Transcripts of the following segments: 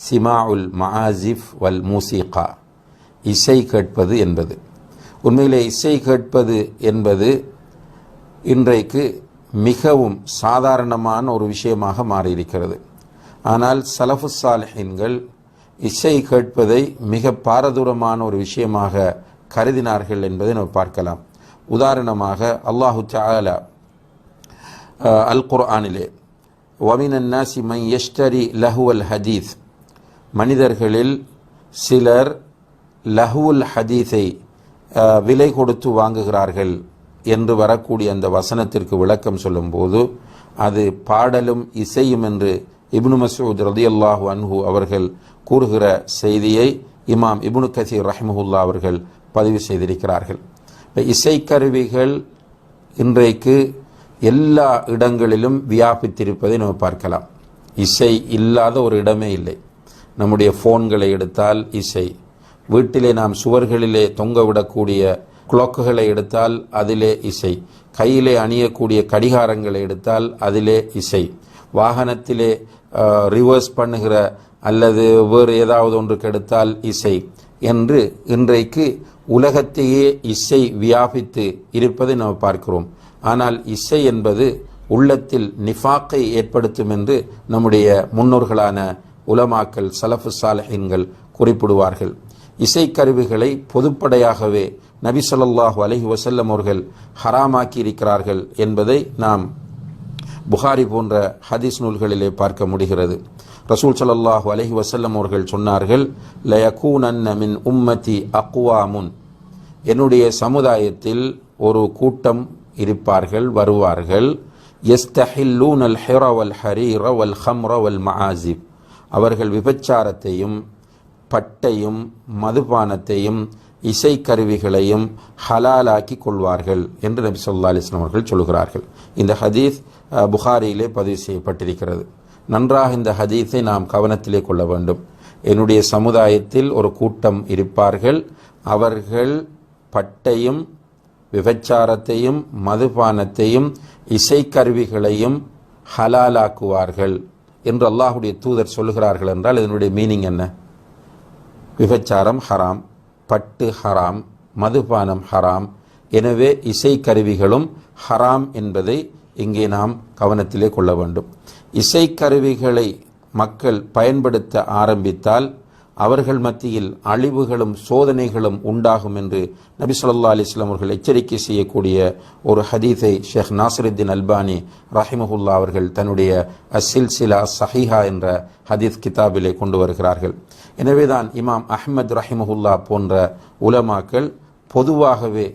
சிமாஉல் மஆசிஃப் வல் மூசிகா, இசை கேட்பது என்பது. உண்மையிலே இசை கேட்பது என்பது இன்றைக்கு மிகவும் சாதாரணமான ஒரு விஷயமாக மாறியிருக்கிறது. ஆனால் சலஃபு சாலிஹீன்கள் இசை கேட்பதை மிக பாரதூரமான ஒரு விஷயமாக கருதினார்கள் என்பதை நாம் பார்க்கலாம். உதாரணமாக அல்லாஹு தஆலா அல் குர்ஆனிலே வமினன் நாசி மன் யஷ்தரி லஹுவல் ஹதீஸ், மனிதர்களில் சிலர் லஹுல் ஹதீஸை விலை கொடுத்து வாங்குகிறார்கள் என்று வரக்கூடிய அந்த வசனத்திற்கு விளக்கம் சொல்லும்போது அது பாடலும் இசையும் என்று இப்னு மஸ்ஊத் ரலியல்லாஹு அன்ஹு அவர்கள் கூறுகிற செய்தியை இமாம் இப்னு கஸீர் ரஹிமஹுல்லாஹ் அவர்கள் பதிவு செய்திருக்கிறார்கள். இப்போ இசைக்கருவிகள் இன்றைக்கு எல்லா இடங்களிலும் வியாபித்திருப்பதை நாம் பார்க்கலாம். இசை இல்லாத ஒரு இடமே இல்லை. நம்முடைய ஃபோன்களை எடுத்தால் இசை, வீட்டிலே நாம் சுவர்களிலே தொங்கவிடக்கூடிய குளோக்குகளை எடுத்தால் அதிலே இசை, கையிலே அணியக்கூடிய கடிகாரங்களை எடுத்தால் அதிலே இசை, வாகனத்திலே ரிவர்ஸ் பண்ணுகிற அல்லது வேறு ஏதாவது ஒன்றுக்கு எடுத்தால் இசை என்று இன்றைக்கு உலகத்தையே இசை வியாபித்து இருப்பதை நாம் பார்க்கிறோம். ஆனால் இசை என்பது உள்ளத்தில் நிஃபாக்கை ஏற்படுத்தும் என்று நம்முடைய முன்னோர்களான உலமாக்கள் சலஃபு சாலிஹீன்கள் குறிப்பிடுவார்கள். இசைக்கருவிகளை பொதுப்படையாகவே நபி ஸல்லல்லாஹு அலைஹி வஸல்லம் அவர்கள் ஹராமாக்கி இருக்கிறார்கள் என்பதை நாம் புகாரி போன்ற ஹதீஸ் நூல்களிலே பார்க்க முடிகிறது. ரசூல் ஸல்லல்லாஹு அலைஹி வஸல்லம் அவர்கள் சொன்னார்கள், லயகூனன்ன மின் உம்மதி அக்வாமுன், என்னுடைய சமுதாயத்தில் ஒரு கூட்டம் இருப்பார்கள், வருவார்கள், யஸ்தஹில்லூனல் ஹிர வல் ஹரீர வல் ஹம்ர வல் மஆசிப், அவர்கள் விபச்சாரத்தையும் பட்டையும் மதுபானத்தையும் இசைக்கருவிகளையும் ஹலாலாக்கி கொள்வார்கள் என்று நபி ஸல்லல்லாஹு அலைஹி வஸல்லம் அவர்கள் சொல்கிறார்கள். இந்த ஹதீஸ் புகாரியிலே பதிவு செய்யப்பட்டிருக்கிறது. நன்றாக இந்த ஹதீஸை நாம் கவனத்திலே கொள்ள வேண்டும். என்னுடைய சமுதாயத்தில் ஒரு கூட்டம் இருப்பார்கள், அவர்கள் பட்டையும் விபச்சாரத்தையும் மதுபானத்தையும் இசைக்கருவிகளையும் ஹலாலாக்குவார்கள் என்று அல்லாஹுடைய தூதர் சொல்கிறார்கள் என்றால் இதனுடைய மீனிங் என்ன? விபச்சாரம் ஹராம், பட்டு ஹராம், மதுபானம் ஹராம், எனவே இசைக்கருவிகளும் ஹராம் என்பதை இங்கே நாம் கவனத்திலே கொள்ள வேண்டும். இசைக்கருவிகளை மக்கள் பயன்படுத்த ஆரம்பித்தால் அவர்கள் மத்தியில் அழிவுகளும் சோதனைகளும் உண்டாகும் என்று நபி ஸல்லல்லாஹு அலைஹி வஸல்லம் அவர்கள் எச்சரிக்கை செய்யக்கூடிய ஒரு ஹதீஸை ஷேக் நாசிருத்தீன் அல்பானி ரஹிமஹுல்லாஹ் அவர்கள் தன்னுடைய அஸ்ஸில்சிலா ஸஹீஹா என்ற ஹதீஸ் கிதாபிலே கொண்டு வருகிறார்கள். எனவேதான் இமாம் அஹ்மத் ரஹிமஹுல்லாஹ் போன்ற உலமாக்கள் பொதுவாகவே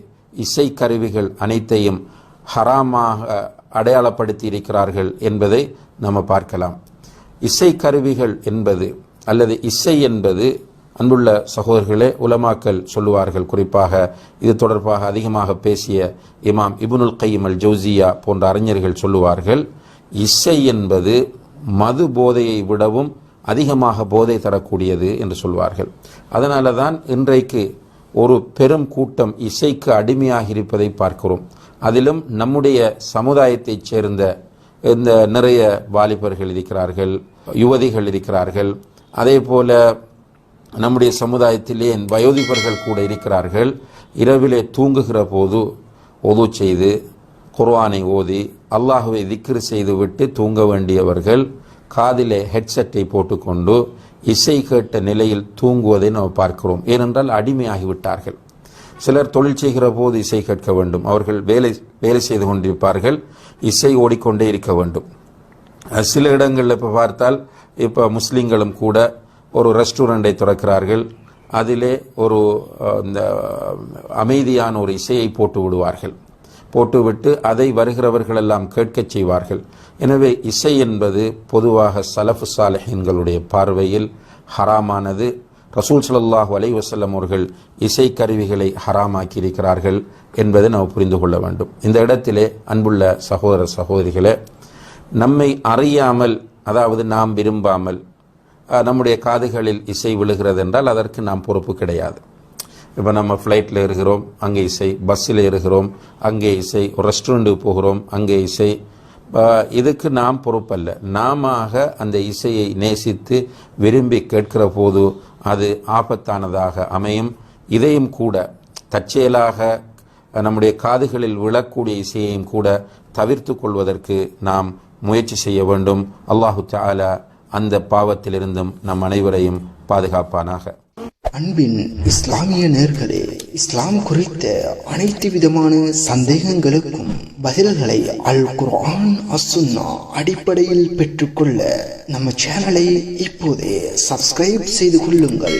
இசைக்கருவிகள் அனைத்தையும் ஹராமாக அடையாளப்படுத்தி இருக்கிறார்கள் என்பதை நம்ம பார்க்கலாம். இசைக்கருவிகள் என்பது அல்லது இசை என்பது, அன்புள்ள சகோதரர்களே, உலமாக்கள் சொல்லுவார்கள், குறிப்பாக இது தொடர்பாக அதிகமாக பேசிய இமாம் இப்னுல் கையிம் அல் ஜௌசியா போன்ற அறிஞர்கள் சொல்லுவார்கள், இசை என்பது மது போதையை விடவும் அதிகமாக போதை தரக்கூடியது என்று சொல்வார்கள். அதனால தான் இன்றைக்கு ஒரு பெரும் கூட்டம் இசைக்கு அடிமையாக இருப்பதை பார்க்கிறோம். அதிலும் நம்முடைய சமுதாயத்தைச் சேர்ந்த இந்த நிறைய வாலிபர்கள் இருக்கிறார்கள், யுவதிகள் இருக்கிறார்கள், அதே போல நம்முடைய சமுதாயத்திலே வயோதிபர்கள் கூட இருக்கிறார்கள். இரவிலே தூங்குகிற போது ஒது செய்து குர்ஆனை ஓதி அல்லாஹுவை திக்ர் செய்து விட்டு தூங்க வேண்டியவர்கள் காதிலே ஹெட்செட்டை போட்டுக்கொண்டு இசை கேட்ட நிலையில் தூங்குவதை நாம் பார்க்கிறோம். ஏனென்றால் அடிமையாகிவிட்டார்கள். சிலர் தொழில் செய்கிற போது இசை கேட்க வேண்டும், அவர்கள் வேலை செய்து கொண்டிருப்பார்கள், இசை ஓடிக்கொண்டே இருக்க வேண்டும். சில இடங்களில் இப்போ பார்த்தால், இப்போ முஸ்லீம்களும் கூட ஒரு ரெஸ்டாரண்டை திறக்கிறார்கள், அதிலே ஒரு இந்த அமைதியான ஒரு இசையை போட்டு விடுவார்கள், போட்டுவிட்டு அதை வருகிறவர்கள் எல்லாம் கேட்கச் செய்வார்கள். எனவே இசை என்பது பொதுவாக சலஃபு சாலிஹீன்களுடைய பார்வையில் ஹராமானது. ரசூல் ஸல்லல்லாஹு அலைஹி வஸல்லம் அவர்கள் இசைக்கருவிகளை ஹராமாக்கி இருக்கிறார்கள் என்பதை நாம் புரிந்து கொள்ள வேண்டும். இந்த இடத்திலே அன்புள்ள சகோதர சகோதரிகளே, நம்மை அறியாமல், அதாவது நாம் விரும்பாமல் நம்முடைய காதுகளில் இசை விழுகிறது என்றால் அதற்கு நாம் பொறுப்பு கிடையாது. இப்போ நம்ம ஃப்ளைட்டில் இருக்கிறோம், அங்கே இசை, பஸ்ஸில் இருக்கிறோம், அங்கே இசை, ஒரு ரெஸ்டாரண்ட்டுக்கு போகிறோம், அங்கே இசை, இதுக்கு நாம் பொறுப்பல்ல. நாம அந்த இசையை நேசித்து விரும்பி கேட்கிற போது அது ஆபத்தானதாக அமையும். இதையும் கூட தற்செயலாக நம்முடைய காதுகளில் விழக்கூடிய இசையையும் கூட தவிர்த்து கொள்வதற்கு நாம் முயற்சி செய்ய வேண்டும். அல்லாஹு தஆலா அந்த பாவத்திலிருந்தும் நம் அனைவரையும் பாதுகாப்பானாக. அன்பின் இஸ்லாமிய நேர்களே, இஸ்லாம் குறித்த அனைத்து விதமான சந்தேகங்களுக்கும் பதில்களை அல் குர்ஆன் அஸ்-சுன்னா அடிப்படையில் பெற்றுக்கொள்ள நம்ம சேனலை இப்போதே சப்ஸ்கிரைப் செய்து கொள்ளுங்கள்.